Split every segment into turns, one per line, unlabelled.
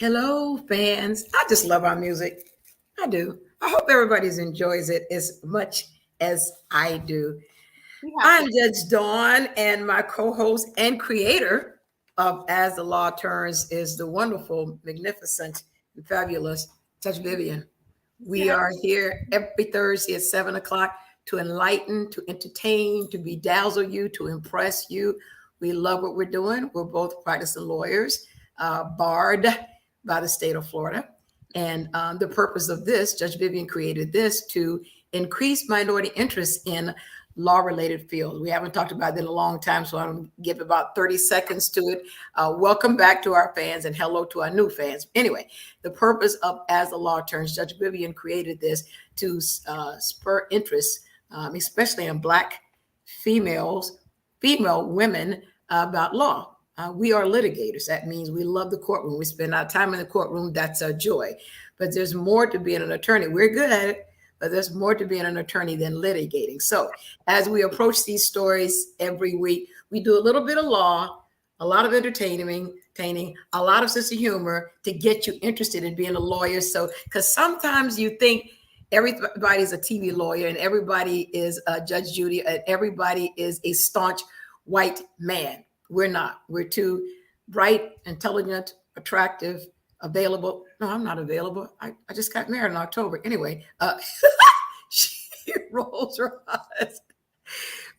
Hello, fans. I just love our music. I do. I hope everybody enjoys it as much as I do.
We have
I'm
to.
Judge Dawn, and my co host and creator of As the Law Turns is the wonderful, magnificent, and fabulous Judge Vivian. We
Yes.
are here every Thursday at 7 o'clock to enlighten, to entertain, to bedazzle you, to impress you. We love what we're doing. We're both practicing lawyers, barred by the state of Florida. And the purpose of this, Judge Vivian created this to increase minority interest in law related fields. We haven't talked about that in a long time, so I'm give about 30 seconds to it. Welcome back to our fans and hello to our new fans. Anyway, the purpose of As the Law Turns, Judge Vivian created this to spur interest, especially in Black females, female women about law. We are litigators. That means we love the courtroom. We spend our time in the courtroom. That's our joy. But there's more to being an attorney. We're good at it, but there's more to being an attorney than litigating. So as we approach these stories every week, we do a little bit of law, a lot of entertaining, a lot of sense of humor to get you interested in being a lawyer. So, because sometimes you think everybody's a TV lawyer and everybody is Judge Judy and everybody is a staunch white man. We're not. We're too bright, intelligent, attractive, available. No, I'm not available. I just got married in October. Anyway, she rolls her eyes.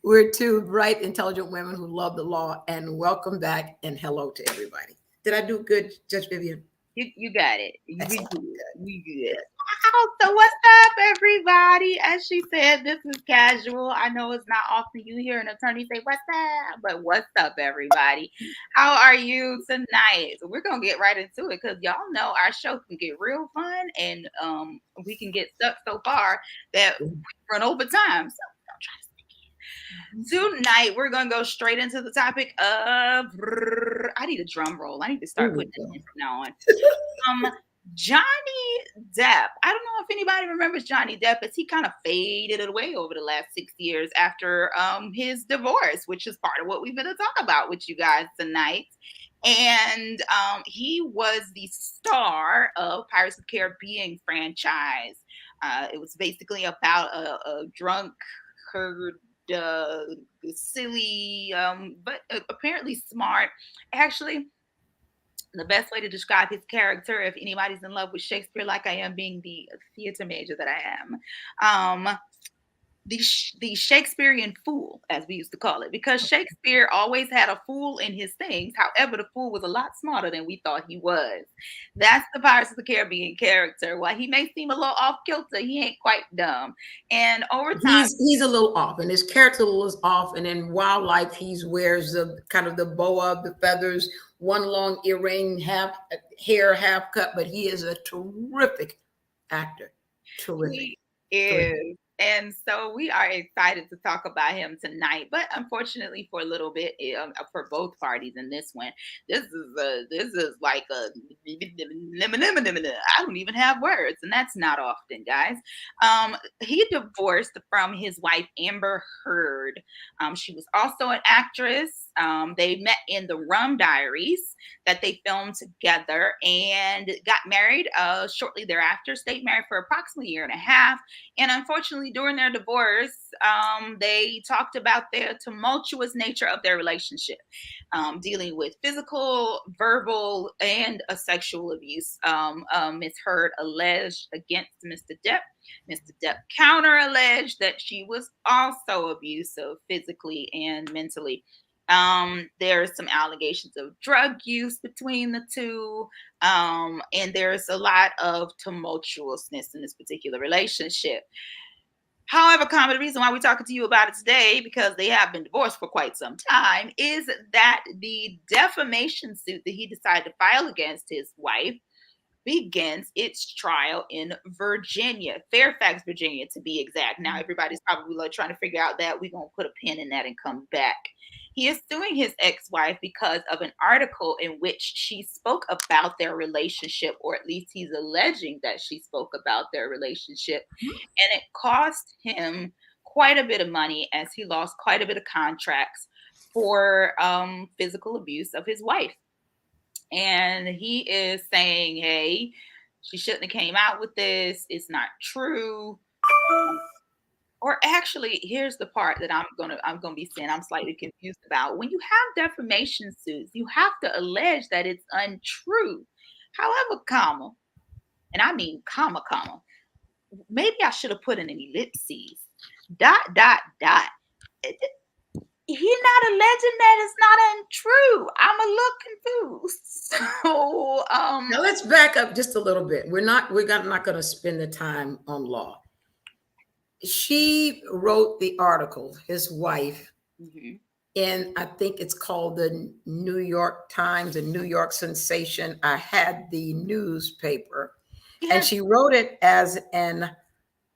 We're two bright, intelligent women who love the law. And welcome back and hello to everybody. Did I do good, Judge Vivian?
You got it. You
Excellent.
good. You good.
Yes.
Wow. So what's up, everybody? As she said, this is casual. I know it's not often you hear an attorney say "What's up," but what's up, everybody? How are you tonight? So we're gonna get right into it because y'all know our show can get real fun and we can get stuck so far that we run over time. So don't try to. Tonight, we're going to go straight into the topic of. I need a drum roll. I need to
Here
start
we
putting it
go.
in from now on. Johnny Depp. I don't know if anybody remembers Johnny Depp, as he kind of faded away over the last 6 years after his divorce, which is part of what we're going to talk about with you guys tonight. And he was the star of Pirates of the Caribbean franchise. It was basically about a drunk herd silly, but apparently smart. Actually, the best way to describe his character, if anybody's in love with Shakespeare like I am, being the theater major that I am, the Shakespearean fool, as we used to call it, because Shakespeare always had a fool in his things. However, the fool was a lot smarter than we thought he was. That's the Pirates of the Caribbean character. While he may seem a little off kilter, he ain't quite dumb. And over time,
He's a little off, and his character was off. And in wildlife, he wears the kind of the boa, the feathers, one long earring, half hair, half cut. But he is a terrific actor. Terrific,
he
terrific.
is. And so we are excited to talk about him tonight, but unfortunately for a little bit, for both parties in this one, this is like a I don't even have words, and that's not often, guys. He divorced from his wife Amber Heard. She was also an actress. They met in the Rum Diaries that they filmed together and got married shortly thereafter. Stayed married for approximately a year and a half. And unfortunately, during their divorce, they talked about the tumultuous nature of their relationship, dealing with physical, verbal, and sexual abuse. Ms. Heard alleged against Mr. Depp. Mr. Depp counter alleged that she was also abusive physically and mentally. There's some allegations of drug use between the two. And there's a lot of tumultuousness in this particular relationship. However, common, the reason why we're talking to you about it today, because they have been divorced for quite some time, is that the defamation suit that he decided to file against his wife begins its trial in Virginia, Fairfax, Virginia, to be exact. Now, everybody's probably like trying to figure out that. We're going to put a pin in that and come back. He is suing his ex-wife because of an article in which she spoke about their relationship, or at least he's alleging that she spoke about their relationship. And it cost him quite a bit of money, as he lost quite a bit of contracts for physical abuse of his wife. And he is saying, hey, she shouldn't have came out with this. It's not true. Or actually, here's the part that I'm gonna be saying I'm slightly confused about. When you have defamation suits, you have to allege that it's untrue. However, comma, and I mean comma, maybe I should have put in an ellipses. Dot dot dot. He's not alleging that it's not untrue. I'm a little confused. So
Now let's back up just a little bit. We're not going to spend the time on law. She wrote the article, his wife, and I think it's called the New York Times, a New York sensation. I had the newspaper, and she wrote it as an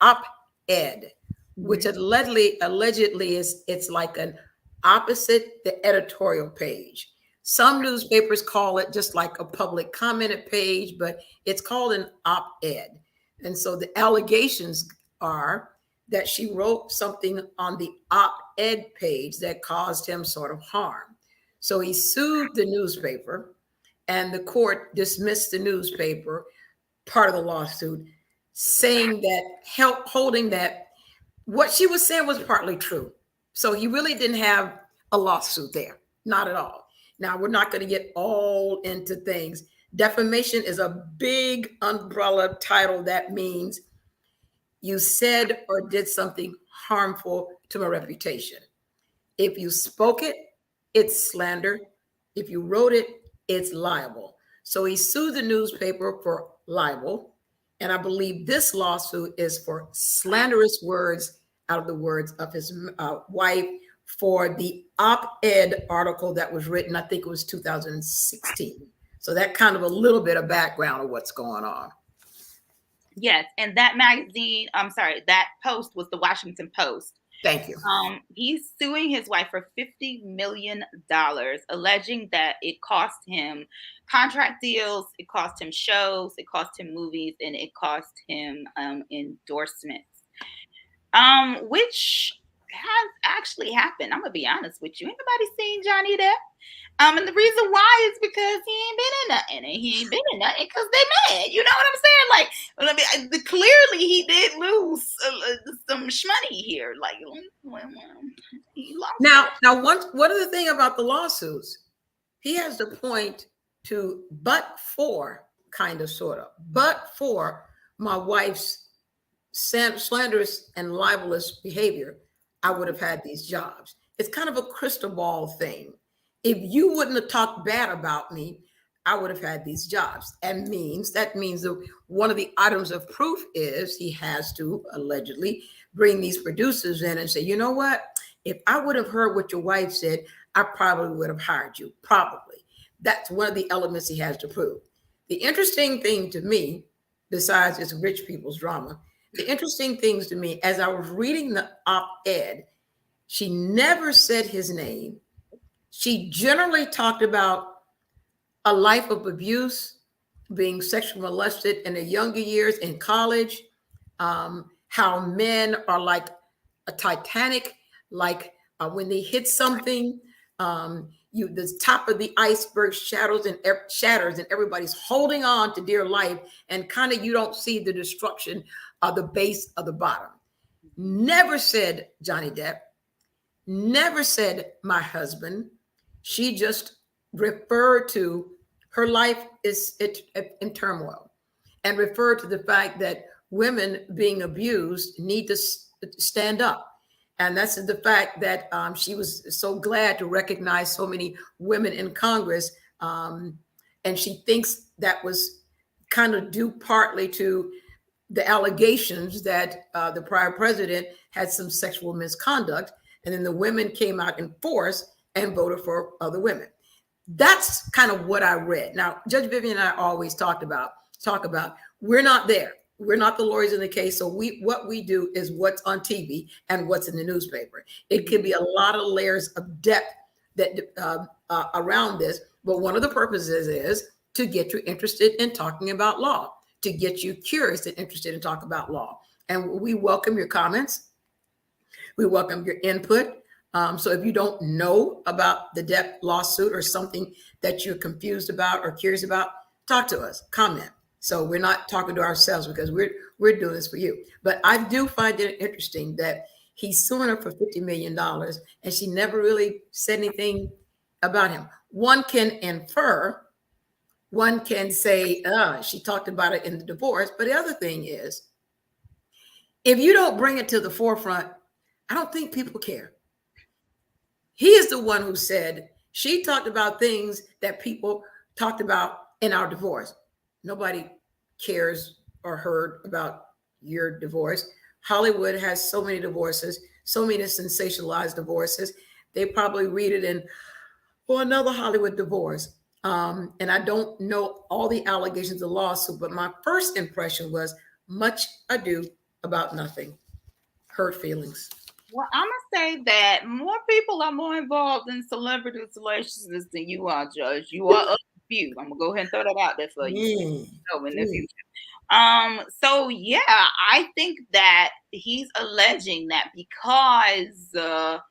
op-ed, which allegedly is it's like an opposite the editorial page. Some newspapers call it just like a public commented page, but it's called an op-ed. And so the allegations are that she wrote something on the op-ed page that caused him sort of harm. So he sued the newspaper, and the court dismissed the newspaper, part of the lawsuit, saying that, holding that what she was saying was partly true. So he really didn't have a lawsuit there, not at all. Now, we're not going to get all into things. Defamation is a big umbrella title that means you said or did something harmful to my reputation. If you spoke it, it's slander. If you wrote it, it's libel. So he sued the newspaper for libel. And I believe this lawsuit is for slanderous words out of the words of his wife for the op-ed article that was written, I think it was 2016. So that kind of a little bit of background of what's going on.
Yes, and that magazine, that post was the Washington Post.
Thank you.
He's suing his wife for $50 million, alleging that it cost him contract deals, it cost him shows, it cost him movies, and it cost him endorsements, which has actually happened. I'm gonna be honest with you. Anybody seen Johnny Depp? And the reason why is because he ain't been in nothing, and he ain't been in nothing because they mad. You know what I'm saying? Like, clearly he did lose some money here. Like, he lost.
Now, one other thing about the lawsuits, he has to point to, but for kind of, sort of, but for my wife's slanderous and libelous behavior, I would have had these jobs. It's kind of a crystal ball thing. If you wouldn't have talked bad about me, I would have had these jobs. And that means that one of the items of proof is he has to allegedly bring these producers in and say, you know what? If I would have heard what your wife said, I probably would have hired you. Probably. That's one of the elements he has to prove. The interesting thing to me, besides it's rich people's drama, the interesting things to me, as I was reading the op-ed, she never said his name. She generally talked about a life of abuse, being sexually molested in the younger years in college, how men are like a Titanic, like when they hit something, the top of the iceberg shatters and everybody's holding on to dear life, and kind of you don't see the destruction of the base of the bottom. Never said Johnny Depp, never said my husband. She just referred to her life is in turmoil and referred to the fact that women being abused need to stand up. And that's the fact that she was so glad to recognize so many women in Congress. And she thinks that was kind of due partly to the allegations that the prior president had some sexual misconduct. And then the women came out in force and voted for other women. That's kind of what I read. Now, Judge Vivian and I always talk about, we're not there. We're not the lawyers in the case. So what we do is what's on TV and what's in the newspaper. It could be a lot of layers of depth that around this. But one of the purposes is to get you interested in talking about law, to get you curious and interested in talking about law. And we welcome your comments. We welcome your input. So if you don't know about the Depp lawsuit or something that you're confused about or curious about, talk to us, comment. So we're not talking to ourselves because we're doing this for you. But I do find it interesting that he's suing her for $50 million and she never really said anything about him. One can infer, one can say, she talked about it in the divorce. But the other thing is, if you don't bring it to the forefront, I don't think people care. He is the one who said she talked about things that people talked about in our divorce. Nobody cares or heard about your divorce. Hollywood has so many divorces, so many sensationalized divorces. They probably read it in, well, another Hollywood divorce. And I don't know all the allegations of the lawsuit, but my first impression was much ado about nothing. Hurt feelings.
Well, I'm gonna say that more people are more involved in celebrity relationships than you are, Judge. You are a few. I'm gonna go ahead and throw that out there for you. So in the future. So yeah, I think that he's alleging that because the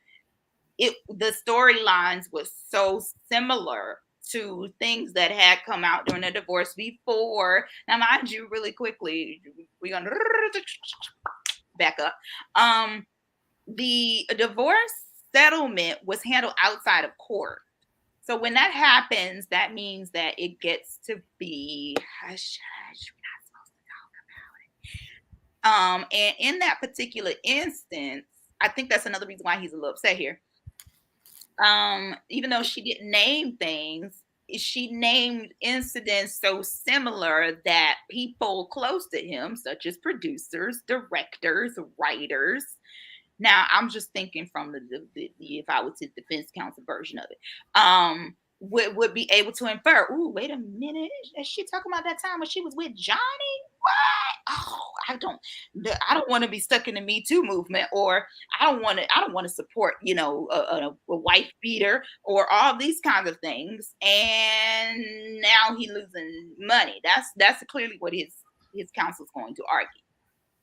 storylines was so similar to things that had come out during the divorce before. Now, mind you, really quickly, we're gonna back up. The divorce settlement was handled outside of court. So when that happens, that means that it gets to be hush hush. We're not supposed to talk about it. And in that particular instance, I think that's another reason why he's a little upset here. Even though she didn't name things, she named incidents so similar that people close to him, such as producers, directors, writers. Now, I'm just thinking from the if I was the defense counsel version of it, would be able to infer. Ooh, wait a minute, is she talking about that time when she was with Johnny? What? Oh, I don't want to be stuck in the Me Too movement, or I don't want to support, a wife beater, or all these kinds of things. And now he's losing money. That's clearly what his counsel's going to argue.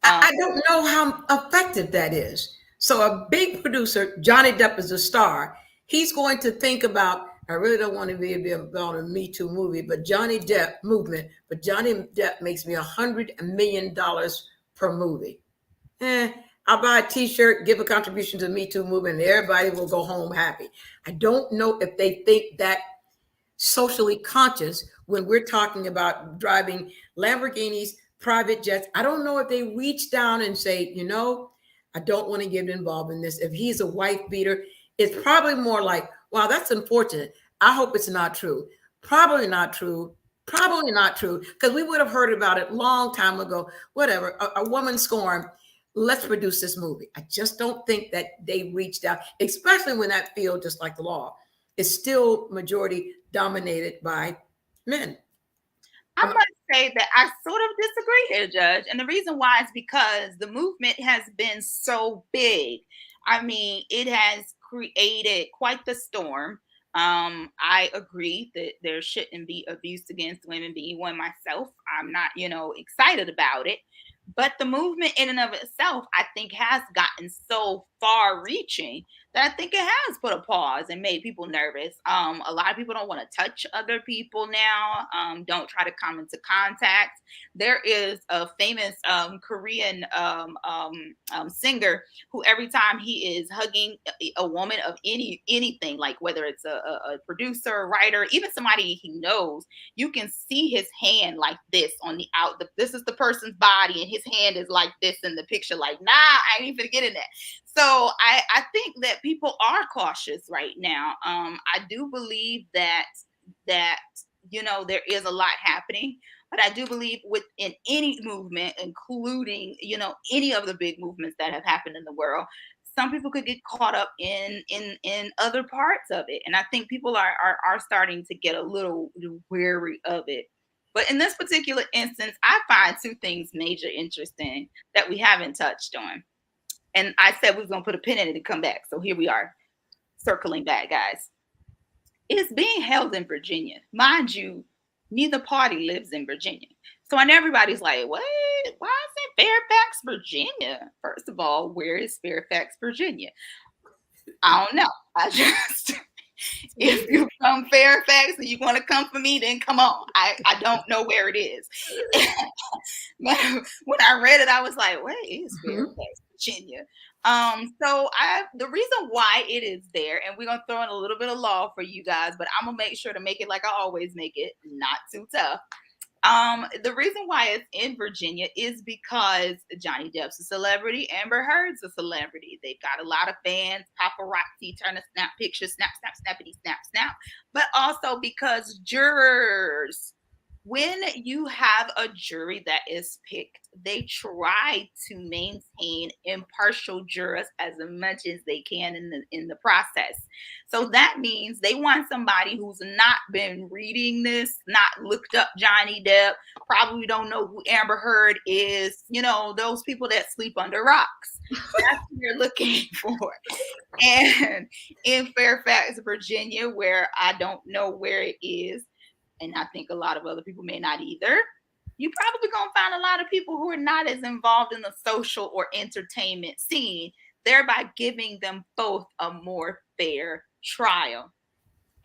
I don't know how effective that is. So a big producer, Johnny Depp is a star. He's going to think about, I really don't want to be about a Me Too movie, but Johnny Depp movement, but Johnny Depp makes me $100 million per movie. I'll buy a t-shirt, give a contribution to the Me Too movement, and everybody will go home happy. I don't know if they think that socially conscious when we're talking about driving Lamborghinis, private jets. I don't know if they reach down and say, I don't want to get involved in this. If he's a wife beater, it's probably more like, wow, that's unfortunate. I hope it's not true. Probably not true. Probably not true, because we would have heard about it long time ago. Whatever, a woman scorned. Let's produce this movie. I just don't think that they reached out, especially when that field, just like the law, is still majority dominated by men.
I must say that I sort of disagree here, Judge. And the reason why is because the movement has been so big. I mean, it has created quite the storm. I agree that there shouldn't be abuse against women. Being one myself, I'm not, excited about it. But the movement in and of itself, I think, has gotten so far reaching that I think it has put a pause and made people nervous. A lot of people don't want to touch other people now. Don't try to come into contact. There is a famous Korean singer who, every time he is hugging a woman of anything, like whether it's a producer, a writer, even somebody he knows, you can see his hand like this on the out. This is the person's body, and his hand is like this in the picture. Like, nah, I ain't even getting that. So I think that people are cautious right now. I do believe that there is a lot happening, but I do believe within any movement, including any of the big movements that have happened in the world, some people could get caught up in other parts of it, and I think people are starting to get a little wary of it. But in this particular instance, I find two things major interesting that we haven't touched on. And I said we was going to put a pin in it and come back. So here we are, circling back, guys. It's being held in Virginia. Mind you, neither party lives in Virginia. So and everybody's like, what? Why is it Fairfax, Virginia? First of all, where is Fairfax, Virginia? I don't know. I just, if you from Fairfax and you want to come for me, then come on. I don't know where it is. But when I read it, I was like, where is Fairfax, Virginia? So the reason why it is there, and we're gonna throw in a little bit of law for you guys, but I'm gonna make sure to make it like I always make it, not too tough. The reason why it's in Virginia is because Johnny Depp's a celebrity, Amber Heard's a celebrity. They've got a lot of fans, paparazzi trying to snap pictures, snap, snap, snappity, snap, snap. But also because jurors, when you have a jury that is picked, they try to maintain impartial jurors as much as they can in the process. So that means they want somebody who's not been reading this, not looked up Johnny Depp, probably don't know who Amber Heard is, those people that sleep under rocks. That's what you're looking for. And in Fairfax, Virginia, where I don't know where it is, and I think a lot of other people may not either, you're probably going to find a lot of people who are not as involved in the social or entertainment scene, thereby giving them both a more fair trial.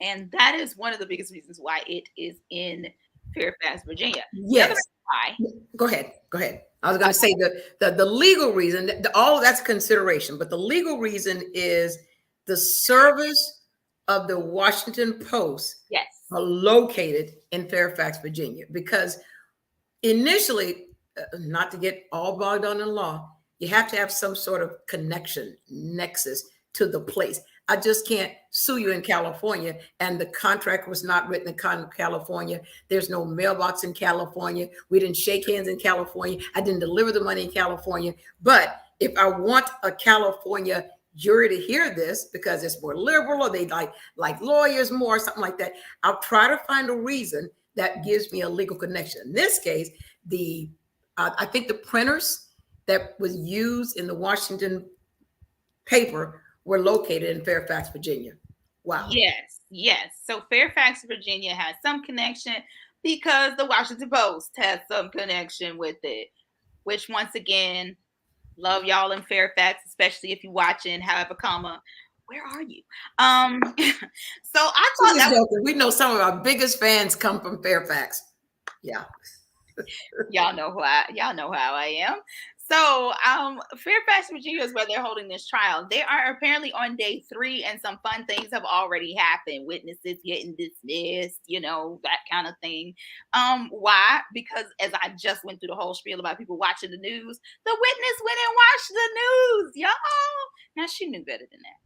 And that is one of the biggest reasons why it is in Fairfax, Virginia.
Yes. Go ahead. I was going to say the legal reason, all that's consideration, but the legal reason is the service of the Washington Post are located in Fairfax, Virginia, because initially, not to get all bogged down in law, you have to have some sort of connection, nexus to the place. I just can't sue you in California and the contract was not written in California. There's no mailbox in California. We didn't shake hands in California. I didn't deliver the money in California. But if I want a California jury to hear this because it's more liberal or they like lawyers more, something like that, I'll try to find a reason that gives me a legal connection. In this case, I think the printers that was used in the Washington paper were located in Fairfax, Virginia. Wow.
Yes. So Fairfax, Virginia has some connection because the Washington Post has some connection with it, which once again, love y'all in Fairfax, especially if you're watching, however, where are you? So I thought
we know some of our biggest fans come from Fairfax. Yeah.
y'all know how I am. So Fairfax, Virginia is where they're holding this trial. They are apparently on day 3 and some fun things have already happened. Witnesses getting dismissed, that kind of thing. Why? Because as I just went through the whole spiel about people watching the news, the witness went and watched the news, y'all. Now she knew better than that.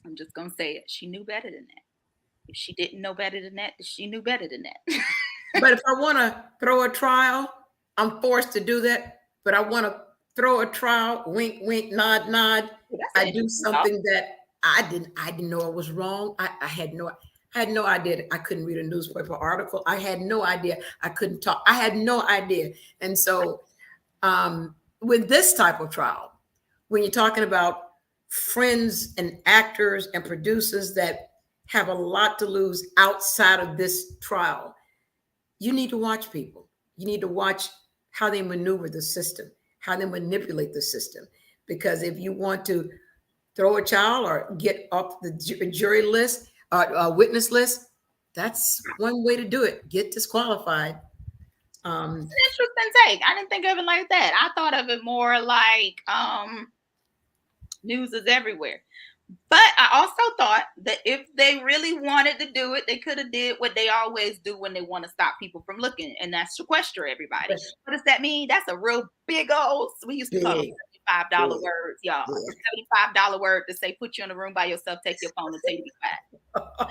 I'm just going to say it. She knew better than that. If she didn't know better than that, she knew better than that.
But if I want to throw a trial, I'm forced to do that. But I want to throw a trial, wink, wink, nod, nod. I do something that I didn't know it was wrong. I had no idea. I couldn't read a newspaper article. I had no idea. I couldn't talk. I had no idea. And so with this type of trial, when you're talking about friends and actors and producers that have a lot to lose outside of this trial, you need to watch people. You need to watch how they maneuver the system, how they manipulate the system. Because if you want to throw a child or get off the jury list, witness list, that's one way to do it. Get disqualified.
It's an interesting take. I didn't think of it like that. I thought of it more like news is everywhere. But I also thought that if they really wanted to do it, they could have did what they always do when they want to stop people from looking, and that's sequester everybody. Yes. What does that mean? That's a real big old, we used to call them $75 words, y'all. $75 word to say, put you in a room by yourself, take your phone and tell you to be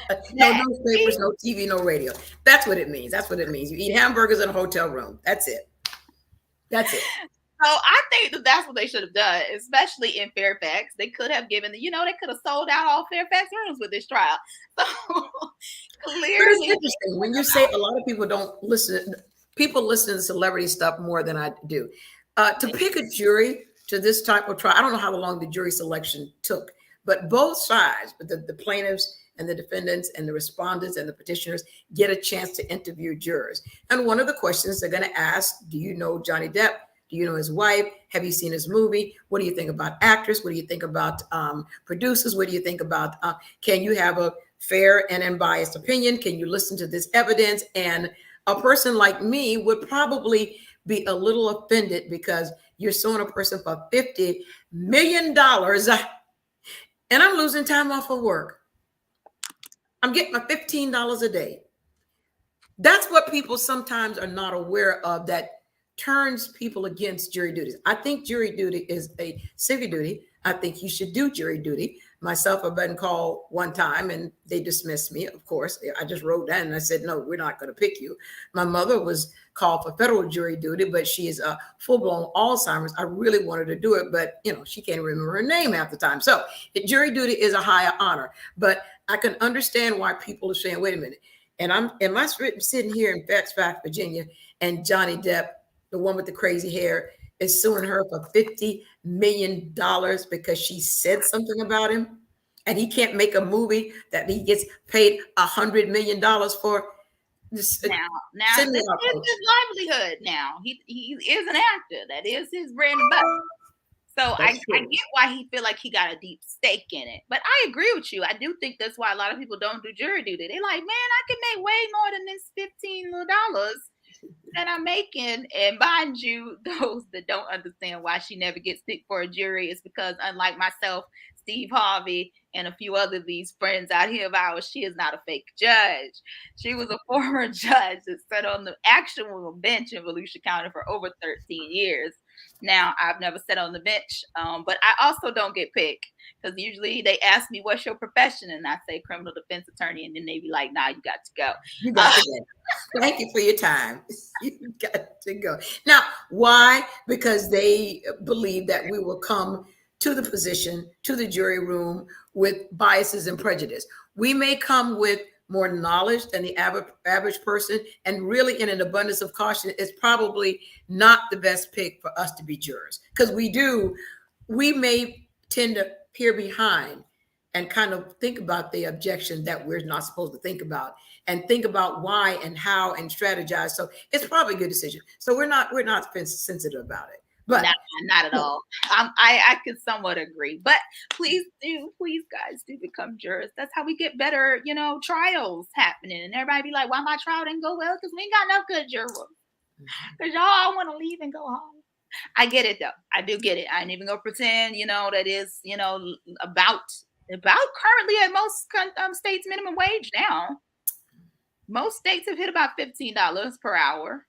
quiet.
No newspapers, no TV, no radio. That's what it means. That's what it means. You eat hamburgers in a hotel room. That's it. That's it.
So I think that's what they should have done, especially in Fairfax. They could have given they could have sold out all Fairfax rooms with this trial. So clearly,
it's interesting when you say a lot of people don't listen. People listen to celebrity stuff more than I do. To pick a jury to this type of trial, I don't know how long the jury selection took, but both sides, the plaintiffs and the defendants and the respondents and the petitioners get a chance to interview jurors. And one of the questions they're going to ask, do you know Johnny Depp? Do you know his wife? Have you seen his movie? What do you think about actors? What do you think about producers? What do you think about, can you have a fair and unbiased opinion? Can you listen to this evidence? And a person like me would probably be a little offended because you're suing a person for $50 million and I'm losing time off of work. I'm getting my $15 a day. That's what people sometimes are not aware of, that turns people against jury duties. I think jury duty is a civic duty. I think you should do jury duty. Myself, I've been called one time and they dismissed me, of course. I just wrote down and I said, no, we're not going to pick you. My mother was called for federal jury duty, but she is a full-blown Alzheimer's. I really wanted to do it, but she can't remember her name half the time. So jury duty is a higher honor, but I can understand why people are saying, wait a minute. And am I sitting here in Fairfax, Virginia, and Johnny Depp, the one with the crazy hair, is suing her for $50 million because she said something about him, and he can't make a movie that he gets paid $100 million for?
Now, this is his livelihood. Now he is an actor. That is his bread and butter. So I get why he feel like he got a deep stake in it. But I agree with you. I do think that's why a lot of people don't do jury duty. They like, man, I can make way more than this $15 that I'm making. And mind you, those that don't understand why she never gets picked for a jury is because, unlike myself, Steve Harvey, and a few other of these friends out here of ours, she is not a fake judge. She was a former judge that sat on the actual bench in Volusia County for over 13 years. Now, I've never sat on the bench, but I also don't get picked because usually they ask me, what's your profession? And I say criminal defense attorney, and then they be like, nah, you got to go.
You got to go. Thank you for your time. You got to go. Now, why? Because they believe that we will come to the position, to the jury room with biases and prejudice. We may come with more knowledge than the average person, and really in an abundance of caution, it's probably not the best pick for us to be jurors, because we may tend to peer behind and kind of think about the objection that we're not supposed to think about, and think about why and how and strategize. So it's probably a good decision. So we're not sensitive about it. But
not at all. I can somewhat agree, but please guys do become jurors. That's how we get better, trials happening. And everybody be like, why my trial didn't go well? Because we ain't got no good jurors. Because y'all want to leave and go home. I get it though. I do get it. I ain't even gonna pretend, that is, about currently at most states minimum wage now. Most states have hit about $15 per hour.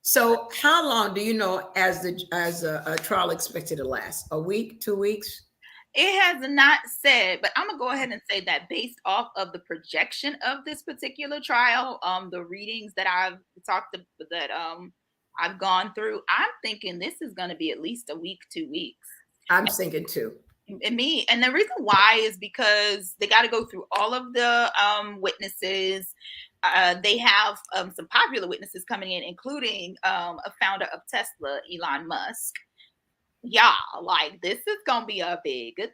So how long do you know as a trial expected to last? A week, 2 weeks?
It has not said, but I'm gonna go ahead and say that based off of the projection of this particular trial, the readings that I've I've gone through, I'm thinking this is gonna be at least a week, 2 weeks.
I'm thinking too.
And the reason why is because they got to go through all of the witnesses. They have some popular witnesses coming in, including a founder of Tesla, Elon Musk. Y'all, like, this is gonna be a big deal.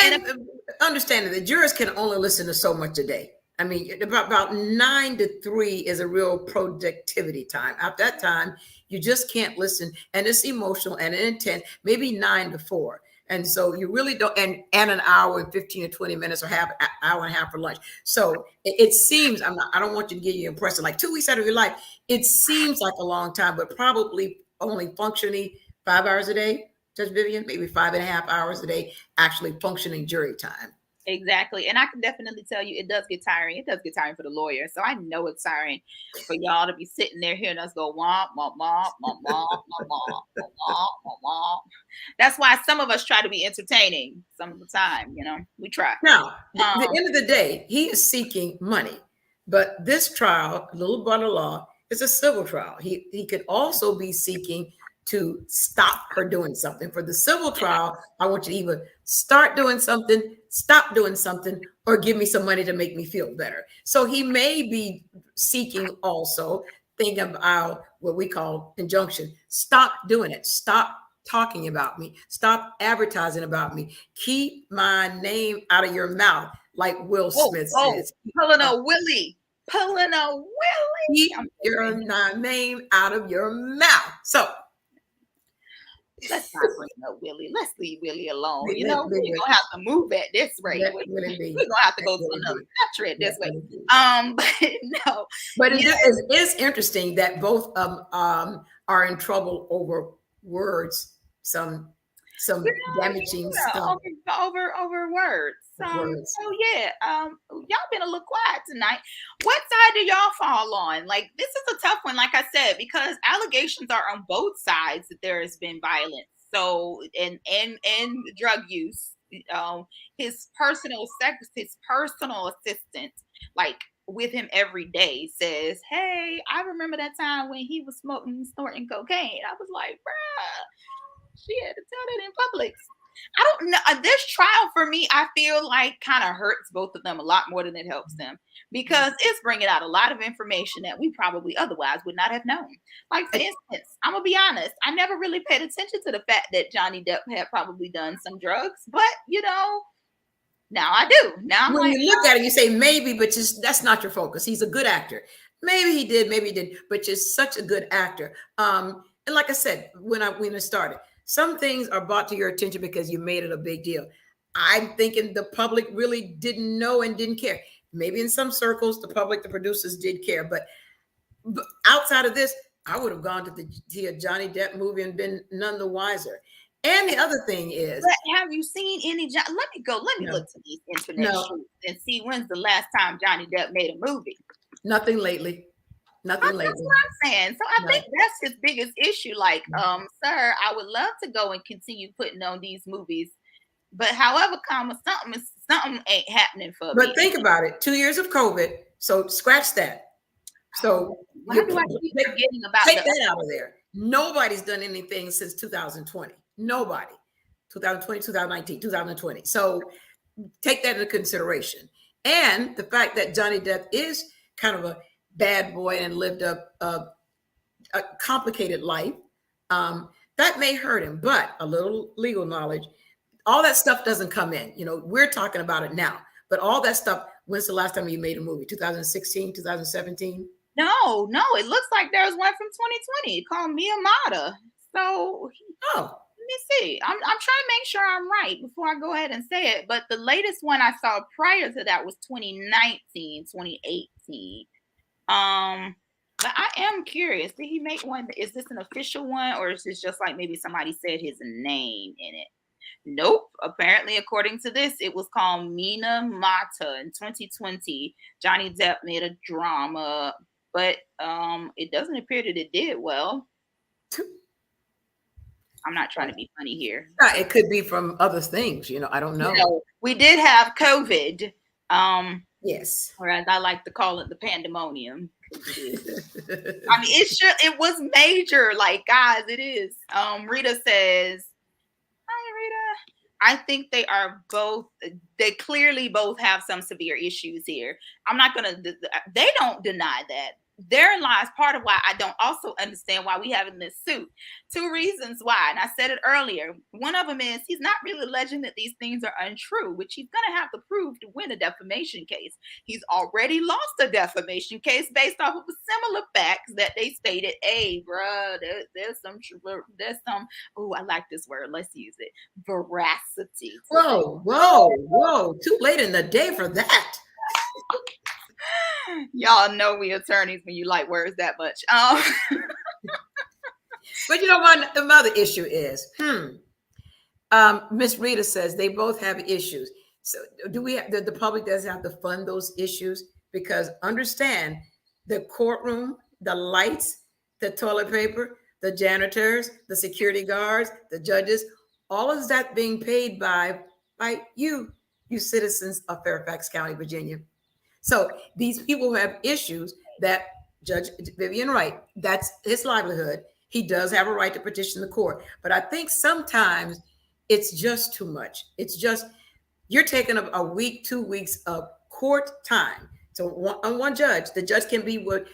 And understanding that jurors can only listen to so much a day. I mean, about 9 to 3 is a real productivity time. At that time, you just can't listen, and it's emotional and intense. Maybe 9 to 4. And so you really don't, and an hour and 15 or 20 minutes or hour and a half for lunch. So it seems, I don't want you to get you impressed, like 2 weeks out of your life. It seems like a long time, but probably only functioning 5 hours a day, Judge Vivian, maybe 5.5 hours a day, actually functioning jury time.
Exactly. And I can definitely tell you, it does get tiring. It does get tiring for the lawyer. So I know it's tiring for y'all to be sitting there hearing us go womp, womp, womp, womp, womp, womp, womp, womp, womp, womp. That's why some of us try to be entertaining some of the time, we try.
Now, at the end of the day, he is seeking money. But this trial, Little Brother Law, is a civil trial. He could also be seeking to stop her doing something. For the civil trial, I want you to either start doing something, stop doing something, or give me some money to make me feel better. So he may be seeking also, thinking about what we call injunction. Stop doing it. Stop talking about me. Stop advertising about me. Keep my name out of your mouth, like Will Smith says.
Pulling a Willie. Keep
your name out of your mouth. So
let's not bring up Willie. Let's leave Willie alone.
Leave,
You
leave,
know,
leave
we're
it.
gonna have to move at this rate.
Let
We're
Willie be.
gonna have to
Let
go to
Willie
another
be.
country at this
Let
rate.
Willie be.
But no,
But
you
it
know,
is interesting that both are in trouble over words, some damaging stuff
over words.
with words.
So yeah, y'all been a little quiet tonight. What side do y'all fall on? Like, this is a tough one, like I said, because allegations are on both sides that there has been violence. So and drug use. His his personal assistant, like with him every day, says, "Hey, I remember that time when he was snorting cocaine." I was like, bruh, she had to tell that in public. I don't know. This trial for me, I feel like kind of hurts both of them a lot more than it helps them, because it's bringing out a lot of information that we probably otherwise would not have known. Like, for instance, I'm gonna be honest, I never really paid attention to the fact that Johnny Depp had probably done some drugs, but now I do. Now I'm
When
like,
you look at it, you say maybe, but just that's not your focus. He's a good actor. Maybe he did, maybe he didn't, but you're such a good actor. And like I said, when I started, some things are brought to your attention because you made it a big deal. I'm thinking the public really didn't know and didn't care. Maybe in some circles, the public, the producers did care, but outside of this, I would have gone to see a Johnny Depp movie and been none the wiser. And the other thing is,
but have you seen any? Let me go. Let me
no,
look to these internet
no,
shoots and see when's the last time Johnny Depp made a movie.
nothing lately. Nothing
That's
lately.
what I'm saying. So I
No.
think that's his biggest issue. Like, sir, I would love to go and continue putting on these movies, but however, something ain't happening for me.
But think about it. 2 years of COVID. So scratch that. So
Why do I keep forgetting about
take that out of there. Nobody's done anything since 2020. Nobody. 2020, 2019, 2020. So take that into consideration. And the fact that Johnny Depp is kind of a bad boy and lived a complicated life, that may hurt him. But a little legal knowledge, all that stuff doesn't come in. We're talking about it now. But all that stuff, when's the last time you made a movie? 2016, 2017?
No, it looks like there was one from 2020 called Miyamada. So
Oh,
let me see. I'm trying to make sure I'm right before I go ahead and say it. But the latest one I saw prior to that was 2019, 2018. But I am curious. Did he make one? Is this an official one, or is this just like maybe somebody said his name in it? Nope. Apparently, according to this, it was called Mina Mata in 2020. Johnny Depp made a drama, but it doesn't appear that it did well. I'm not trying to be funny here.
It could be from other things. I don't know.
We did have COVID.
Yes.
Or as I like to call it, the pandemonium. I mean, it was major. Like, guys, it is. Rita says, hi, Rita. I think they clearly both have some severe issues here. I'm not they don't deny that. Therein lies part of why I don't also understand why we have in this suit. Two reasons why, and I said it earlier. One of them is he's not really alleging that these things are untrue, which he's going to have to prove to win a defamation case. He's already lost a defamation case based off of similar facts that they stated, hey, bruh, there's some, oh, I like this word. Let's use it. Veracity.
Whoa. Too late in the day for that.
Y'all know we attorneys when you like words that much.
But what the other issue is, Miss Rita says they both have issues. So do we have the public does have to fund those issues? Because understand, the courtroom, the lights, the toilet paper, the janitors, the security guards, the judges, all of that being paid by you citizens of Fairfax County, Virginia. So these people have issues that Judge Vivian Wright, that's his livelihood. He does have a right to petition the court. But I think sometimes it's just too much. It's just, you're taking a week, 2 weeks of court time. So on one judge, the judge can be with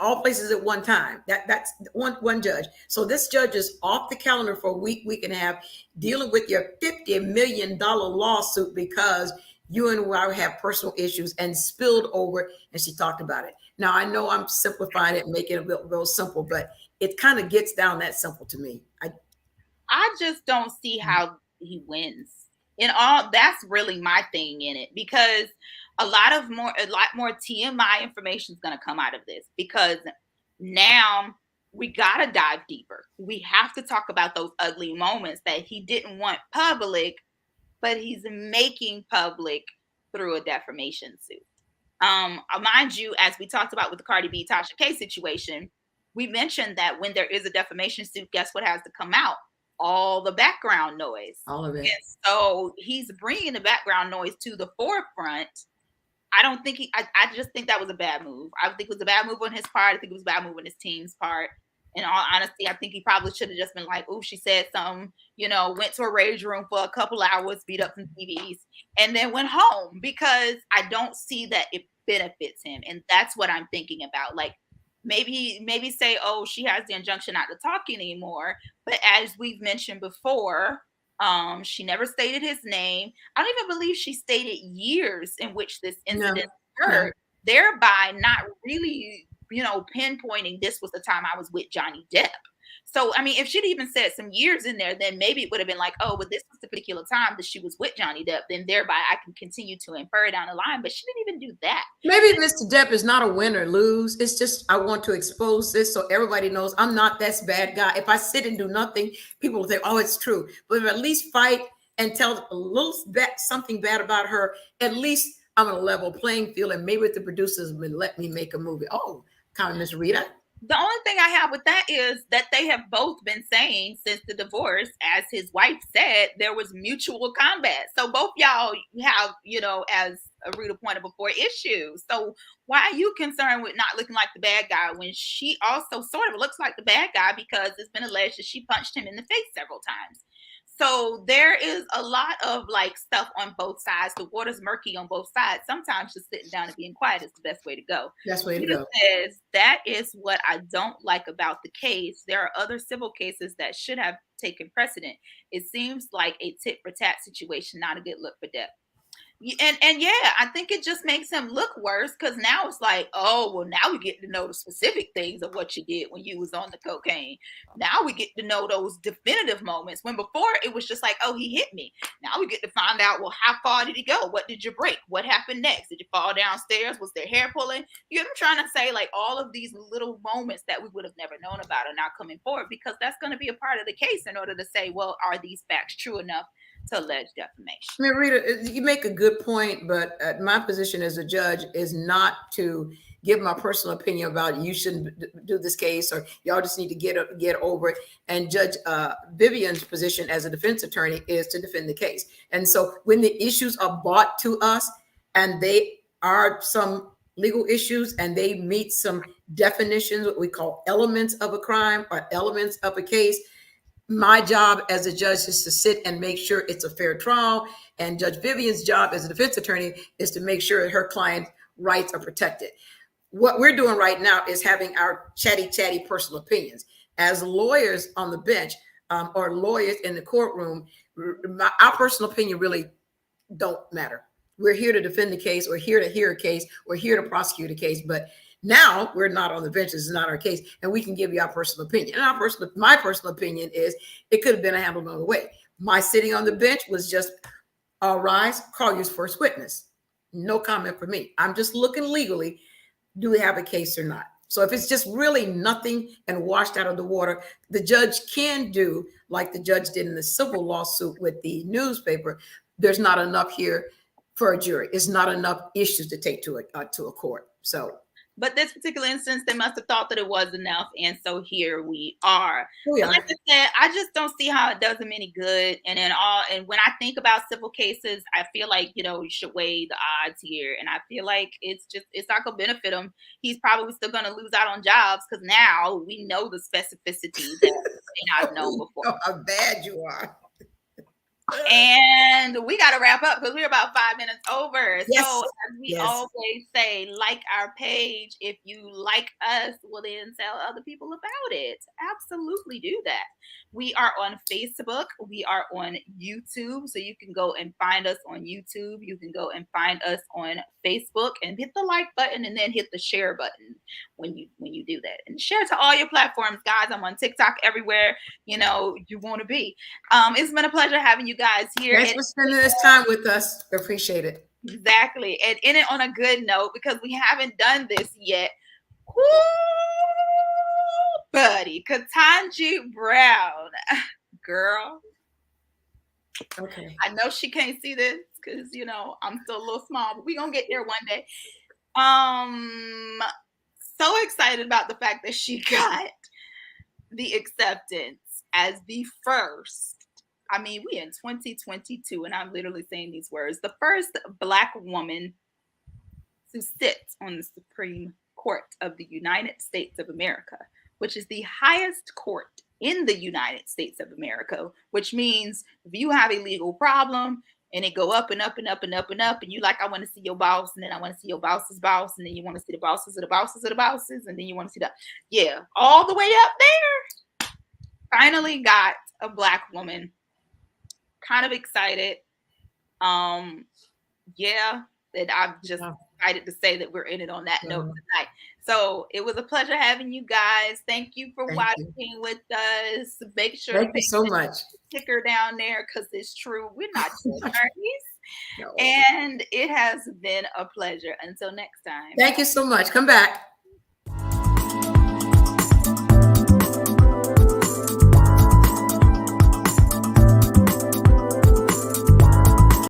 all places at one time. That's one judge. So this judge is off the calendar for a week and a half, dealing with your $50 million lawsuit because you and I have personal issues and spilled over, and she talked about it. Now, I know I'm simplifying it and making it real simple, but it kind of gets down that simple to me.
I just don't see how he wins. In all, that's really my thing in it, because a lot more TMI information is going to come out of this, because now we got to dive deeper. We have to talk about those ugly moments that he didn't want public, but he's making public through a defamation suit. Mind you, as we talked about with the Cardi B Tasha K situation, we mentioned that when there is a defamation suit, guess what has to come out? All the background noise.
All of it.
And so he's bringing the background noise to the forefront. I don't think I just think that was a bad move. I think it was a bad move on his part. I think it was a bad move on his team's part. In all honesty, I think he probably should have just been like, "Oh, she said something," went to a rage room for a couple hours, beat up some TVs, and then went home, because I don't see that it benefits him. And that's what I'm thinking about. Like, maybe say, "Oh, she has the injunction not to talk anymore." But as we've mentioned before, she never stated his name. I don't even believe she stated years in which this incident occurred, thereby not really, pinpointing this was the time I was with Johnny Depp. So, I mean, if she'd even said some years in there, then maybe it would have been like, oh, but this was the particular time that she was with Johnny Depp. Then thereby I can continue to infer down the line. But she didn't even do that.
Maybe Mr. Depp is not a win or lose. It's just, I want to expose this so everybody knows I'm not that bad guy. If I sit and do nothing, people will think, oh, it's true. But if I at least fight and tell a little bit something bad about her, at least I'm on a level playing field, and maybe if the producers would let me make a movie. Oh, kind of Miss Rita.
The only thing I have with that is that they have both been saying since the divorce, as his wife said, there was mutual combat. So both y'all have, as Rita pointed before, issues. So why are you concerned with not looking like the bad guy when she also sort of looks like the bad guy, because it's been alleged that she punched him in the face several times? So there is a lot of stuff on both sides. The water's murky on both sides. Sometimes just sitting down and being quiet is the best way to go.
Best way to go.
Says that is what I don't like about the case. There are other civil cases that should have taken precedent. It seems like a tit for tat situation, not a good look for Depp. And yeah, I think it just makes him look worse, because now it's like, oh, well, now we get to know the specific things of what you did when you was on the cocaine. Now we get to know those definitive moments, when before it was just like, oh, he hit me. Now we get to find out, well, how far did he go? What did you break? What happened next? Did you fall downstairs? Was there hair pulling? You know what I'm trying to say? Like, all of these little moments that we would have never known about are now coming forward, because that's going to be a part of the case in order to say, well, are these facts true enough to allege defamation?
I mean, Rita, you make a good point, but my position as a judge is not to give my personal opinion about you shouldn't do this case, or y'all just need to get over it. And Judge Vivian's position as a defense attorney is to defend the case. And so when the issues are brought to us, and they are some legal issues, and they meet some definitions, what we call elements of a crime or elements of a case, my job as a judge is to sit and make sure it's a fair trial. And Judge Vivian's job as a defense attorney is to make sure that her client's rights are protected. What we're doing right now is having our chatty personal opinions. As lawyers on the bench, or lawyers in the courtroom, our personal opinion really don't matter. We're here to defend the case. We're here to hear a case. We're here to prosecute a case. But now we're not on the bench. This is not our case, and we can give you our personal opinion. And my personal opinion is it could have been handled another way. My sitting on the bench was just, all rise, call your first witness. No comment for me. I'm just looking legally. Do we have a case or not? So if it's just really nothing and washed out of the water, the judge can do like the judge did in the civil lawsuit with the newspaper. There's not enough here for a jury. It's not enough issues to take to a court. So.
But this particular instance, they must have thought that it was enough. And so here we are.
Yeah.
Like I said, I just don't see how it does him any good. And when I think about civil cases, I feel like, you should weigh the odds here. And I feel like it's not going to benefit him. He's probably still going to lose out on jobs, because now we know the specificity that we may not have known before.
How bad you are.
And we got to wrap up because we're about 5 minutes over.
Yes.
So as we always say, like our page. If you like us, well then tell other people about it. Absolutely do that. We are on Facebook. We are on YouTube. So you can go and find us on YouTube. You can go and find us on Facebook and hit the like button and then hit the share button when you do that. And share to all your platforms, guys. I'm on TikTok everywhere, you want to be. It's been a pleasure having you guys here.
Thanks for spending this time with us. We appreciate it.
Exactly. And in it on a good note, because we haven't done this yet. Woo, buddy, Ketanji Brown, girl.
Okay.
I know she can't see this because I'm still a little small, but we're gonna get there one day. So excited about the fact that she got the acceptance as the first. I mean, we in 2022, and I'm literally saying these words. The first Black woman to sit on the Supreme Court of the United States of America, which is the highest court in the United States of America, which means if you have a legal problem and it go up and up and up and up and up, and you like, I want to see your boss, and then I want to see your boss's boss, and then you want to see the bosses of the bosses of the bosses, and then you want to see all the way up there. Finally got a Black woman. Kind of excited. That I'm just excited to say that we're in it on that note tonight. So it was a pleasure having you guys. Thank you for watching with us. Make sure
thank you so much.
Sticker down there because it's true. We're not attorneys. No. And it has been a pleasure. Until next time.
Thank you so much. Come back.